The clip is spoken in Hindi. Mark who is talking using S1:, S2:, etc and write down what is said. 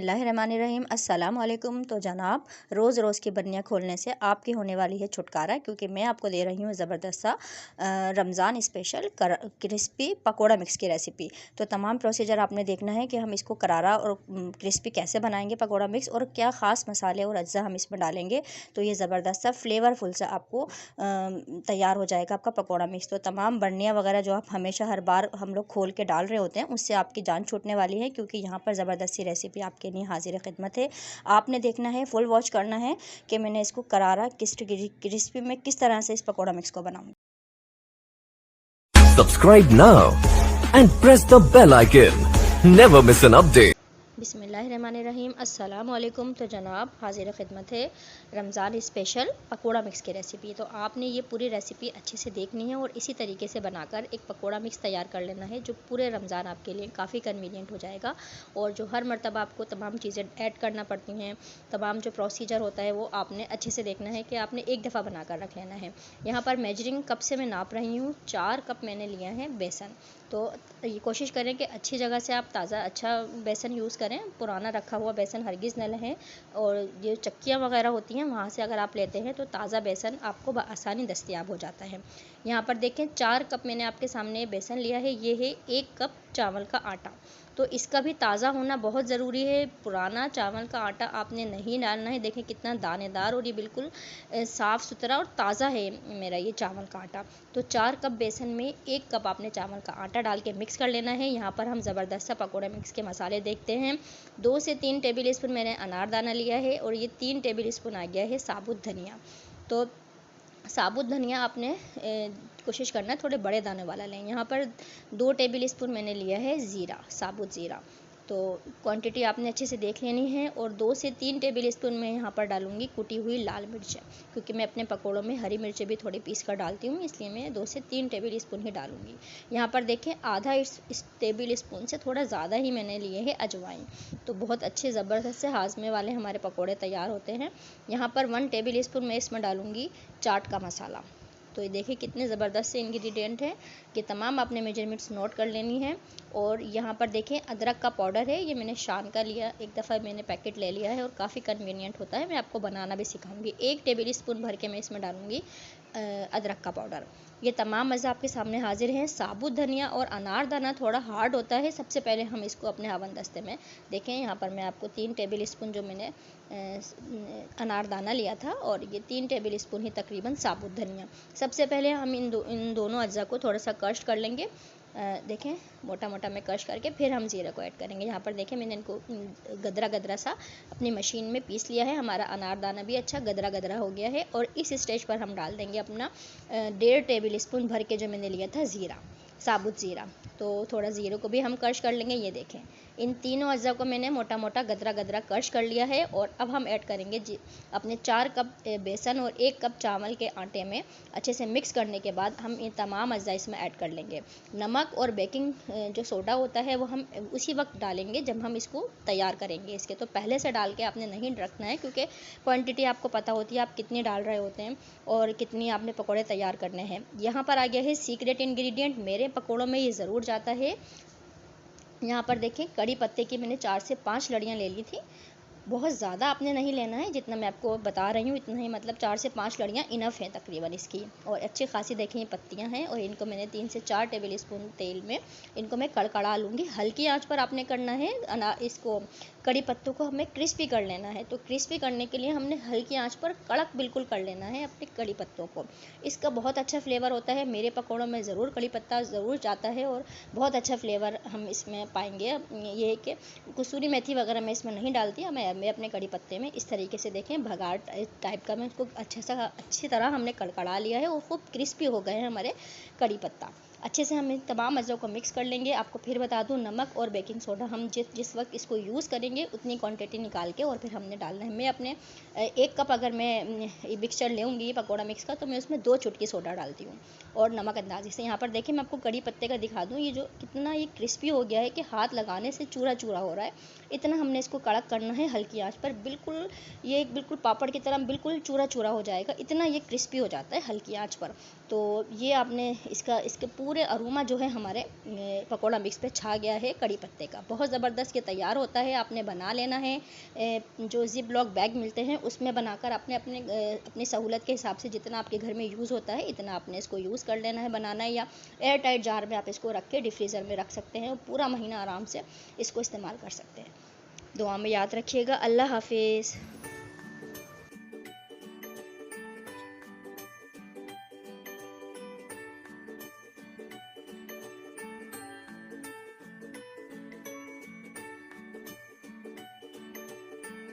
S1: बिस्मिल्लाहिर्रहमानिर्रहीम अस्सलाम वालेकुम। तो जनाब, रोज़ की बर्नियाँ खोलने से आपकी होने वाली है छुटकारा, क्योंकि मैं आपको दे रही हूँ ज़बरदस्त सा Ramzan special crispy pakora mix की रेसिपी। तो तमाम प्रोसीजर आपने देखना है कि हम इसको करारा और क्रिस्पी कैसे बनाएंगे पकोड़ा मिक्स, और क्या ख़ास मसाले और अज्जा हम इसमें डालेंगे। तो ये ज़बरदस्त सा फ्लेवरफुल सा आपको तैयार हो जाएगा आपका पकोड़ा मिक्स। तो तमाम बर्नियाँ वगैरह जो आप हमेशा हर बार हम लोग खोल के डाल रहे होते हैं, उससे आपकी जान छूटने वाली है, क्योंकि यहाँ पर ज़बरदस्त सी रेसिपी आपके लिए हाजिर खिदमत है। आपने देखना है, फुल वॉच करना है कि मैंने इसको करारा क्रिस्पी में किस तरह से इस पकोड़ा मिक्स को बनाऊँ।
S2: Subscribe now and press the bell icon. Never miss an update.
S1: बिस्मिल्लाहिर्रहमानिर्रहीम अस्सलाम वालेकुम। तो जनाब, हाजिर खिदमत है रमज़ान स्पेशल पकोड़ा मिक्स की रेसिपी। तो आपने ये पूरी रेसिपी अच्छे से देखनी है और इसी तरीके से बनाकर एक पकोड़ा मिक्स तैयार कर लेना है, जो पूरे रमज़ान आपके लिए काफ़ी कन्वीनियंट हो जाएगा। और जो हर मरतबा आपको तमाम चीज़ें ऐड करना पड़ती हैं, तमाम जो प्रोसीजर होता है वो आपने अच्छे से देखना है कि आपने एक दफ़ा बना कर रख लेना है। यहाँ पर मेजरिंग कप से मैं नाप रही हूँ, 4 कप मैंने लिया है बेसन। तो ये कोशिश करें कि अच्छी जगह से आप ताज़ा अच्छा बेसन यूज़ करें, पुराना रखा हुआ बेसन हरगिज़ न लें। और ये चक्कियाँ वगैरह होती हैं, वहाँ से अगर आप लेते हैं तो ताज़ा बेसन आपको आसानी दस्तयाब हो जाता है। यहाँ पर देखें, 4 कप मैंने आपके सामने बेसन लिया है। ये है 1 कप चावल का आटा। तो इसका भी ताज़ा होना बहुत ज़रूरी है। पुराना चावल का आटा आपने नहीं डालना है। देखें कितना दानेदार और ये बिल्कुल साफ़ सुथरा और ताज़ा है मेरा ये चावल का आटा। तो 4 कप बेसन में 1 कप आपने चावल का आटा डाल के मिक्स कर लेना है। यहाँ पर हम ज़बरदस्त सा पकौड़ा मिक्स के मसाले देखते हैं। 2 से 3 टेबल स्पून मैंने अनारदाना लिया है, और ये 3 टेबल स्पून आ गया है साबुत धनिया। तो साबुत धनिया आपने कोशिश करना है थोड़े बड़े दाने वाला लें। यहाँ पर 2 टेबल स्पून मैंने लिया है ज़ीरा, साबुत ज़ीरा। तो क्वांटिटी आपने अच्छे से देख लेनी है। और 2 से 3 टेबल स्पून मैं यहाँ पर डालूँगी कुटी हुई लाल मिर्च, क्योंकि मैं अपने पकोड़ों में हरी मिर्चें भी थोड़ी पीस कर डालती हूँ, इसलिए मैं 2 से 3 टेबल स्पून ही डालूँगी। यहाँ पर देखें, आधा इस टेबल स्पून से थोड़ा ज़्यादा ही मैंने लिए है अजवाइन। तो बहुत अच्छे ज़बरदस्त से हाजमे वाले हमारे पकोड़े तैयार होते हैं। यहाँ पर 1 टेबल स्पून मैं इसमें डालूँगी चाट का मसाला। तो ये देखिए कितने ज़बरदस्त से इंग्रेडिएंट हैं कि तमाम आपने मेजरमेंट्स नोट कर लेनी है। और यहाँ पर देखें, अदरक का पाउडर है, ये मैंने शान का लिया, एक दफ़ा मैंने पैकेट ले लिया है और काफ़ी कन्वीनियंट होता है। मैं आपको बनाना भी सिखाऊंगी। 1 टेबल स्पून भर के मैं इसमें डालूंगी अदरक का पाउडर। ये तमाम मज़ा आपके सामने हाजिर हैं। साबुत धनिया और अनारदाना थोड़ा हार्ड होता है। सबसे पहले हम इसको अपने हवन दस्ते में देखें। यहाँ पर मैं आपको 3 टेबल स्पून जो मैंने अनारदाना लिया था, और ये 3 टेबल स्पून ही तकरीबन साबुत धनिया। सबसे पहले हम इन दोनों अज्जा को थोड़ा सा क्रश कर लेंगे। देखें, मोटा मोटा में क्रश करके फिर हम ज़ीरा को ऐड करेंगे। यहाँ पर देखें, मैंने इनको गदरा गदरा सा अपनी मशीन में पीस लिया है। हमारा अनारदाना भी अच्छा गदरा गदरा हो गया है। और इस स्टेज पर हम डाल देंगे अपना 1.5 टेबल स्पून भर के जो मैंने लिया था ज़ीरा, साबुत ज़ीरा। तो थोड़ा ज़ीरे को भी हम क्रश कर लेंगे। ये देखें, इन तीनों अज्जा को मैंने मोटा मोटा गदरा गदरा क्रश कर लिया है। और अब हम ऐड करेंगे अपने 4 कप बेसन और 1 कप चावल के आटे में अच्छे से मिक्स करने के बाद हम इन तमाम अज्जा इसमें ऐड कर लेंगे। नमक और बेकिंग जो सोडा होता है वो हम उसी वक्त डालेंगे जब हम इसको तैयार करेंगे। इसके तो पहले से डाल के आपने नहीं रखना है, क्योंकि क्वांटिटी आपको पता होती है आप कितनी डाल रहे होते हैं और कितनी आपने पकौड़े तैयार करने हैं। यहाँ पर आ गया है सीक्रेट इंग्रेडिएंट, मेरे पकौड़ों में ये ज़रूर जाता है। यहाँ पर देखें, कड़ी पत्ते की मैंने 4 से 5 लड़ियाँ ले ली थी। बहुत ज़्यादा आपने नहीं लेना है, जितना मैं आपको बता रही हूँ इतना ही, मतलब 4 से 5 लड़ियाँ इनफ हैं तकरीबन इसकी। और अच्छी खासी देखें ये पत्तियाँ हैं, और इनको मैंने 3 से 4 टेबल स्पून तेल में इनको मैं कड़कड़ा लूँगी। हल्की आंच पर आपने करना है। इसको कड़ी पत्तों को हमें क्रिस्पी कर लेना है। तो क्रिस्पी करने के लिए हमने हल्की आंच पर कड़क बिल्कुल कर लेना है अपने कड़ी पत्तों को। इसका बहुत अच्छा फ्लेवर होता है। मेरे पकौड़ों में ज़रूर कड़ी पत्ता ज़रूर जाता है और बहुत अच्छा फ्लेवर हम इसमें पाएंगे। ये है कि कसूरी मेथी वगैरह मैं इसमें नहीं डालती, मैं अपने कड़ी पत्ते में इस तरीके से देखें भगाड़ टाइप का मैं इसको अच्छी तरह हमने कड़कड़ा लिया है और खूब क्रिस्पी हो गए हैं हमारे कड़ी पत्ता। अच्छे से हम इन तमाम अज़ों को मिक्स कर लेंगे। आपको फिर बता दूं, नमक और बेकिंग सोडा हम जिस वक्त इसको यूज़ करेंगे उतनी क्वांटिटी निकाल के और फिर हमने डालना है। मैं अपने 1 कप अगर मैं मिक्सचर लेंगी पकौड़ा मिक्स का, तो मैं उसमें 2 चुटकी सोडा डालती हूँ। और नमक अंदाजे से। यहाँ पर देखिए मैं आपको कड़ी पत्ते का दिखा दूँ, ये जो कितना ये क्रिस्पी हो गया है कि हाथ लगाने से चूरा चूरा हो रहा है। इतना हमने इसको कड़क करना है हल्की आंच पर, बिल्कुल ये बिल्कुल पापड़ की तरह बिल्कुल चूरा चूरा हो जाएगा, इतना ये क्रिस्पी हो जाता है हल्की आंच पर। तो ये आपने इसके पूरे अरोमा जो है हमारे पकौड़ा मिक्स पे छा गया है कड़ी पत्ते का। बहुत ज़बरदस्त ये तैयार होता है, आपने बना लेना है। जो ज़िप लॉक बैग मिलते हैं उसमें बनाकर आपने अपनी सहूलत के हिसाब से जितना आपके घर में यूज़ होता है इतना आपने इसको यूज़ कर लेना है, बनाना है। या एयर टाइट जार में आप इसको रख के डिफ्रीज़र में रख सकते हैं, पूरा महीना आराम से इसको इस्तेमाल कर सकते हैं। दुआ में याद रखिएगा। अल्लाह हाफिज़।